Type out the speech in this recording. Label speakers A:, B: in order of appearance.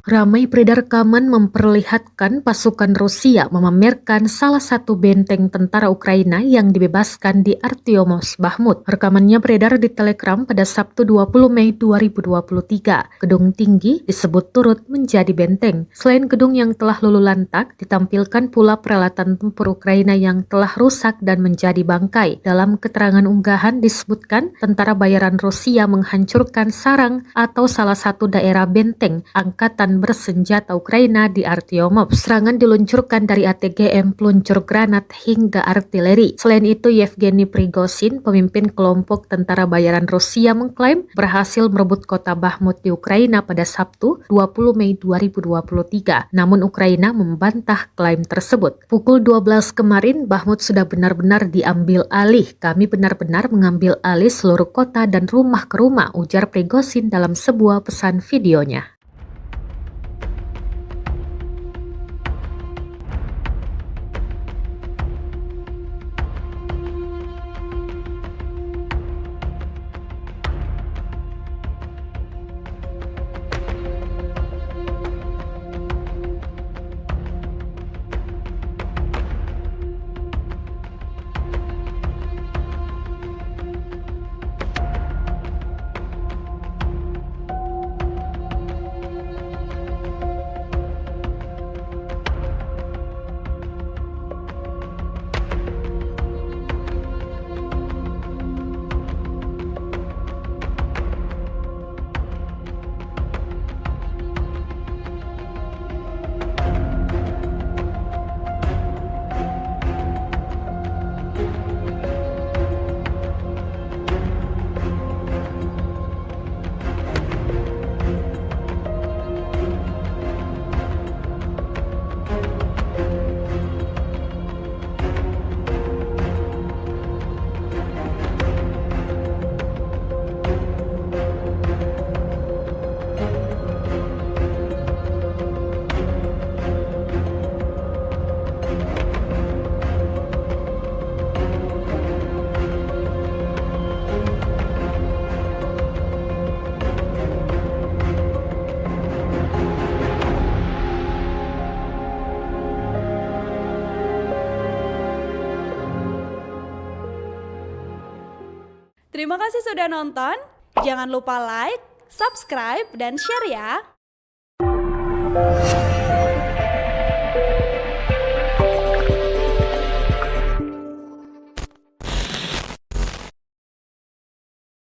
A: Ramai beredar rekaman memperlihatkan pasukan Rusia memamerkan salah satu benteng tentara Ukraina yang dibebaskan di Artyomov Bakhmut. Rekamannya beredar di Telegram pada Sabtu 20 Mei 2023. Gedung tinggi disebut turut menjadi benteng. Selain gedung yang telah luluh lantak, ditampilkan pula peralatan tempur Ukraina yang telah rusak dan menjadi bangkai. Dalam keterangan unggahan disebutkan tentara bayaran Rusia menghancurkan sarang atau salah satu daerah benteng angkatan bersenjata Ukraina di Artyomov. Serangan diluncurkan dari ATGM, peluncur granat hingga artileri. Selain itu, Yevgeny Prigozhin, pemimpin kelompok tentara bayaran Rusia, mengklaim berhasil merebut kota Bakhmut di Ukraina pada Sabtu 20 Mei 2023. Namun Ukraina membantah klaim tersebut. Pukul 12 kemarin, Bakhmut sudah benar-benar diambil alih. Kami benar-benar mengambil alih seluruh kota dan rumah ke rumah, ujar Prigozhin dalam sebuah pesan videonya.
B: Terima kasih sudah nonton. Jangan lupa like, subscribe, dan share ya.